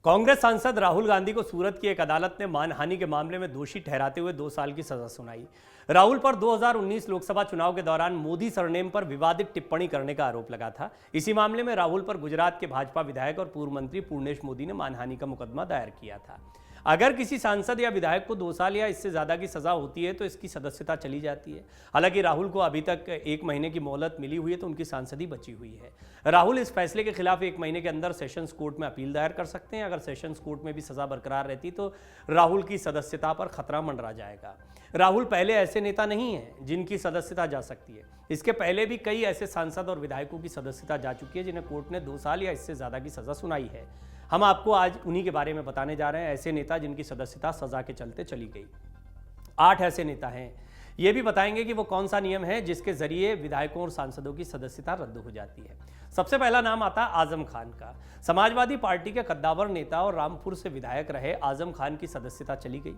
कांग्रेस सांसद राहुल गांधी को सूरत की एक अदालत ने मानहानि के मामले में दोषी ठहराते हुए 2 साल की सजा सुनाई। राहुल पर 2019 लोकसभा चुनाव के दौरान मोदी सरनेम पर विवादित टिप्पणी करने का आरोप लगा था। इसी मामले में राहुल पर गुजरात के भाजपा विधायक और पूर्व मंत्री पूर्णेश मोदी ने मानहानि का मुकदमा दायर किया था। अगर किसी सांसद या विधायक को 2 साल या इससे ज्यादा की सजा होती है तो इसकी सदस्यता चली जाती है। हालांकि राहुल को अभी तक 1 महीने की मोहलत मिली हुई है, तो उनकी सांसदी बची हुई है। राहुल इस फैसले के खिलाफ 1 महीने के अंदर सेशंस कोर्ट में अपील दायर कर सकते हैं। अगर सेशंस कोर्ट में भी सजा बरकरार रहती तो राहुल की सदस्यता पर खतरा मंडरा जाएगा। राहुल पहले ऐसे नेता नहीं है जिनकी सदस्यता जा सकती है। इसके पहले भी कई ऐसे सांसद और विधायकों की सदस्यता जा चुकी है जिन्हें कोर्ट ने 2 साल या इससे ज्यादा की सजा सुनाई है। हम आपको आज उन्हीं के बारे में बताने जा रहे हैं, ऐसे नेता जिनकी सदस्यता सजा के चलते चली गई। 8 ऐसे नेता हैं। ये भी बताएंगे कि वो कौन सा नियम है जिसके जरिए विधायकों और सांसदों की सदस्यता रद्द हो जाती है। सबसे पहला नाम आता है आजम खान का। समाजवादी पार्टी के कद्दावर नेता और रामपुर से विधायक रहे आजम खान की सदस्यता चली गई।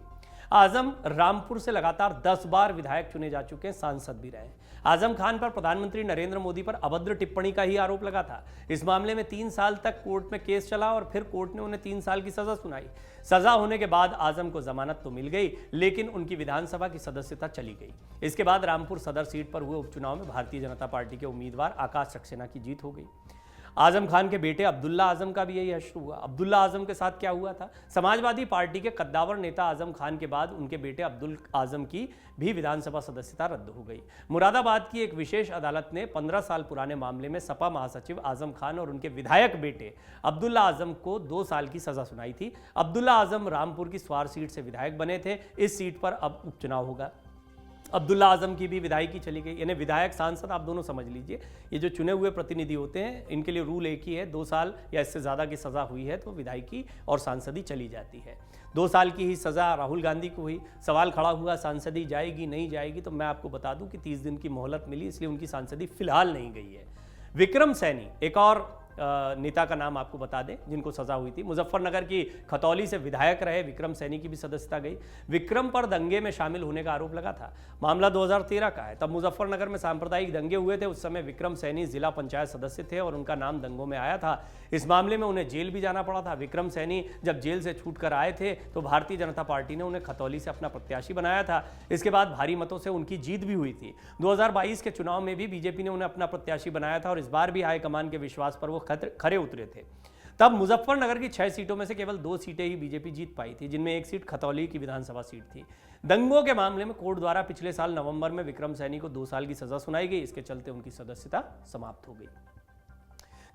आजम रामपुर से लगातार 10 बार विधायक चुने जा चुके हैं, सांसद भी रहे। आजम खान पर प्रधानमंत्री नरेंद्र मोदी पर अभद्र टिप्पणी का ही आरोप लगा था। इस मामले में 3 साल तक कोर्ट में केस चला और फिर कोर्ट ने उन्हें 3 साल की सजा सुनाई। सजा होने के बाद आजम को जमानत तो मिल गई, लेकिन उनकी विधानसभा की सदस्यता चली गई। इसके बाद रामपुर सदर सीट पर हुए उपचुनाव में भारतीय जनता पार्टी के उम्मीदवार आकाश सक्सेना की जीत हो गई। आजम खान के बेटे अब्दुल्ला आजम का भी यही हश्र हुआ। अब्दुल्ला आजम के साथ क्या हुआ था? समाजवादी पार्टी के कद्दावर नेता आजम खान के बाद उनके बेटे अब्दुल आजम की भी विधानसभा सदस्यता रद्द हो गई। मुरादाबाद की एक विशेष अदालत ने 15 साल पुराने मामले में सपा महासचिव आजम खान और उनके विधायक बेटे अब्दुल्ला आजम को 2 साल की सजा सुनाई थी। अब्दुल्ला आजम रामपुर की स्वार सीट से विधायक बने थे। इस सीट पर अब उपचुनाव होगा। अब्दुल्ला आजम की भी विधायकी चली गई। यानी विधायक सांसद आप दोनों समझ लीजिए, ये जो चुने हुए प्रतिनिधि होते हैं इनके लिए रूल एक ही है, 2 साल या इससे ज़्यादा की सज़ा हुई है तो विधायकी और सांसदी चली जाती है। 2 साल की ही सज़ा राहुल गांधी को हुई। सवाल खड़ा हुआ सांसदी जाएगी नहीं जाएगी, तो मैं आपको बता दूं कि 30 दिन की मोहलत मिली, इसलिए उनकी सांसदी फिलहाल नहीं गई है। विक्रम सैनी एक और नेता का नाम आपको बता दें जिनको सजा हुई थी। मुजफ्फरनगर की खतौली से विधायक रहे विक्रम सैनी की भी सदस्यता गई। विक्रम पर दंगे में शामिल होने का आरोप लगा था। मामला 2013 का है। तब मुजफ्फरनगर में सांप्रदायिक दंगे हुए थे। उस समय विक्रम सैनी जिला पंचायत सदस्य थे और उनका नाम दंगों में आया था। इस मामले में उन्हें जेल भी जाना पड़ा था। विक्रम सैनी जब जेल से छूट कर आए थे तो भारतीय जनता पार्टी ने उन्हें खतौली से अपना प्रत्याशी बनाया था। इसके बाद भारी मतों से उनकी जीत भी हुई थी। 2022 के चुनाव में भी बीजेपी ने उन्हें अपना प्रत्याशी बनाया था और इस बार भी हाईकमान के विश्वास पर वो खरे उतरे थे। तब मुजफ्फरनगर की 6 सीटों में से केवल 2 सीटें ही बीजेपी जीत पाई थी, जिनमें एक सीट खतौली की विधानसभा सीट थी। दंगों के मामले में कोर्ट द्वारा पिछले साल नवंबर में विक्रम सैनी को 2 साल की सजा सुनाई गई। इसके चलते उनकी सदस्यता समाप्त हो गई।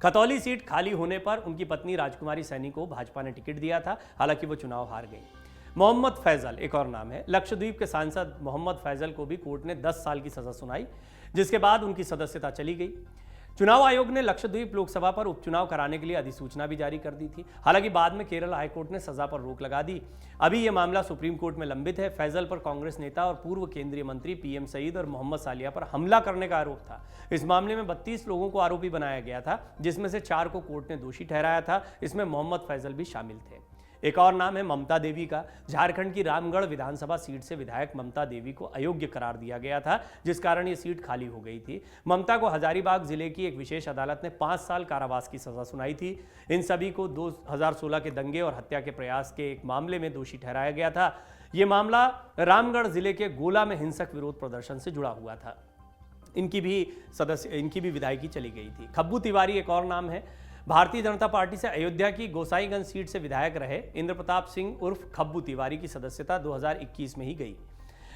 खतौली सीट खाली होने पर उनकी पत्नी राजकुमारी सैनी को भाजपा ने टिकट दिया था, हालांकि वो चुनाव हार गई। मोहम्मद फैजल एक और नाम है। लक्षद्वीप के सांसद मोहम्मद फैजल को भी कोर्ट ने 10 साल की सजा सुनाई, जिसके बाद उनकी सदस्यता चली गई। चुनाव आयोग ने लक्षद्वीप लोकसभा पर उपचुनाव कराने के लिए अधिसूचना भी जारी कर दी थी। हालांकि बाद में केरल हाईकोर्ट ने सजा पर रोक लगा दी। अभी यह मामला सुप्रीम कोर्ट में लंबित है। फैजल पर कांग्रेस नेता और पूर्व केंद्रीय मंत्री पीएम सईद और मोहम्मद सालिया पर हमला करने का आरोप था। इस मामले में 32 लोगों को आरोपी बनाया गया था, जिसमें से 4 को कोर्ट ने दोषी ठहराया था। इसमें मोहम्मद फैजल भी शामिल थे। एक और नाम है ममता देवी का। झारखंड की रामगढ़ विधानसभा सीट से विधायक ममता देवी को अयोग्य करार दिया गया था, जिस कारण ये सीट खाली हो गई थी। ममता को हजारीबाग जिले की एक विशेष अदालत ने 5 साल कारावास की सजा सुनाई थी। इन सभी को 2016 के दंगे और हत्या के प्रयास के एक मामले में दोषी ठहराया गया था। यह मामला रामगढ़ जिले के गोला में हिंसक विरोध प्रदर्शन से जुड़ा हुआ था। इनकी भी विधायकी चली गई थी। खब्बू तिवारी एक और नाम है। भारतीय जनता पार्टी से अयोध्या की गोसाईगंज सीट से विधायक रहे इंद्र प्रताप सिंह उर्फ खब्बू तिवारी की सदस्यता 2021 में ही गई।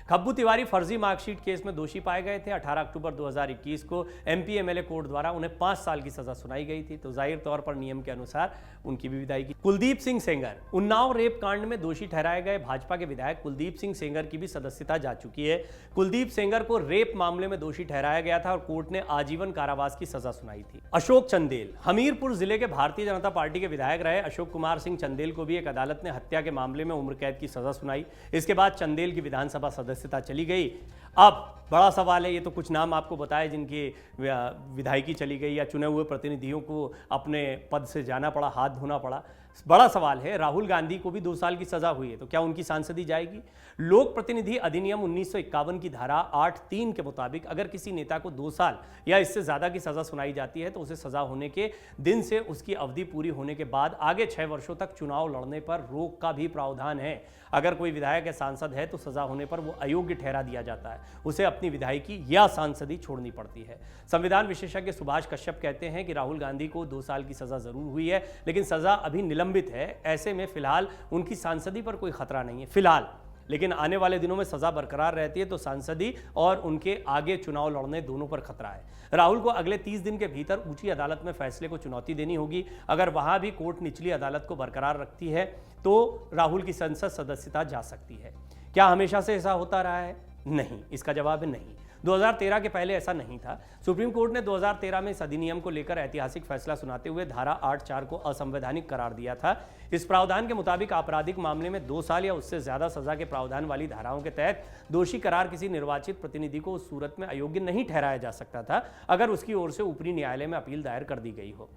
खब्बू तिवारी फर्जी मार्कशीट केस में दोषी पाए गए थे। 18 अक्टूबर 2021 को एमपी एमएलए कोर्ट द्वारा उन्हें 5 साल की सजा सुनाई गई थी, तो जाहिर तौर पर नियम के अनुसार उनकी भी विदाई। कुलदीप सिंह सेंगर उन्नाव रेप कांड में दोषी ठहराए गए भाजपा के विधायक कुलदीप सिंह सेंगर की भी सदस्यता जा चुकी है। कुलदीप सेंगर को रेप मामले में दोषी ठहराया गया था और कोर्ट ने आजीवन कारावास की सजा सुनाई थी। अशोक चंदेल हमीरपुर जिले के भारतीय जनता पार्टी के विधायक रहे। अशोक कुमार सिंह चंदेल को भी एक अदालत ने हत्या के मामले में उम्र कैद की सजा सुनाई। इसके बाद चंदेल की विधानसभा सदस्यता चली गई। अब बड़ा सवाल है, ये तो कुछ नाम आपको बताए जिनकी विधायकी चली गई या चुने हुए प्रतिनिधियों को अपने पद से जाना पड़ा, हाथ धोना पड़ा। बड़ा सवाल है, राहुल गांधी को भी 2 साल की सजा हुई है, तो क्या उनकी सांसदी जाएगी? लोक प्रतिनिधि अधिनियम 1951 की धारा 8(3) के मुताबिक अगर किसी नेता को 2 साल या इससे ज्यादा की सजा सुनाई जाती है तो उसे सजा होने के दिन से उसकी अवधि पूरी होने के बाद आगे 6 वर्षों तक चुनाव लड़ने पर रोक का भी प्रावधान है। अगर कोई विधायक या सांसद है तो सजा होने पर वो अयोग्य ठहरा दिया जाता है, उसे अपनी विधायकी या सांसदी छोड़नी पड़ती है। संविधान विशेषज्ञ सुभाष कश्यप कहते हैं कि राहुल गांधी को 2 साल की सजा जरूर हुई है, लेकिन सजा अभी निलंबित है। ऐसे में फिलहाल उनकी सांसदी पर कोई खतरा नहीं है फिलहाल, लेकिन आने वाले दिनों में सजा बरकरार रहती है तो सांसदी और उनके आगे चुनाव लड़ने दोनों पर खतरा है। राहुल को अगले 30 दिन के भीतर ऊंची अदालत में फैसले को चुनौती देनी होगी। अगर वहां भी कोर्ट निचली अदालत को बरकरार रखती है तो राहुल की संसद सदस्यता जा सकती है। क्या हमेशा से ऐसा होता रहा है? नहीं, इसका जवाब है नहीं। 2013 के पहले ऐसा नहीं था। सुप्रीम कोर्ट ने 2013 में इस अधिनियम को लेकर ऐतिहासिक फैसला सुनाते हुए धारा 8(4) को असंवैधानिक करार दिया था। इस प्रावधान के मुताबिक आपराधिक मामले में 2 साल या उससे ज्यादा सजा के प्रावधान वाली धाराओं के तहत दोषी करार किसी निर्वाचित प्रतिनिधि को उस सूरत में अयोग्य नहीं ठहराया जा सकता था अगर उसकी ओर से ऊपरी न्यायालय में अपील दायर कर दी गई हो।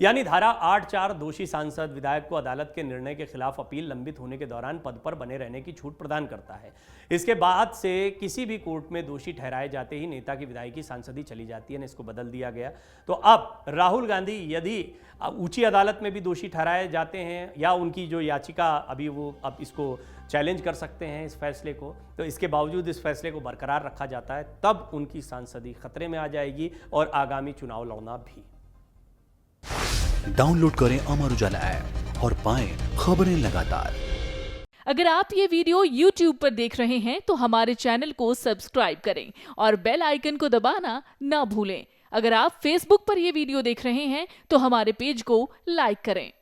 यानी धारा 8(4) दोषी सांसद विधायक को अदालत के निर्णय के खिलाफ अपील लंबित होने के दौरान पद पर बने रहने की छूट प्रदान करता है। इसके बाद से किसी भी कोर्ट में दोषी ठहराए जाते ही नेता की विधायकी सांसदी चली जाती है। इसको बदल दिया गया। तो अब राहुल गांधी यदि ऊंची अदालत में भी दोषी ठहराए जाते हैं या उनकी जो याचिका अभी वो अब इसको चैलेंज कर सकते हैं इस फैसले को, तो इसके बावजूद इस फैसले को बरकरार रखा जाता है, तब उनकी सांसदी खतरे में आ जाएगी और आगामी चुनाव लड़ना भी। डाउनलोड करें अमर उजाला ऐप और पाएं खबरें लगातार। अगर आप ये वीडियो YouTube पर देख रहे हैं तो हमारे चैनल को सब्सक्राइब करें और बेल आइकन को दबाना ना भूलें। अगर आप Facebook पर ये वीडियो देख रहे हैं तो हमारे पेज को लाइक करें।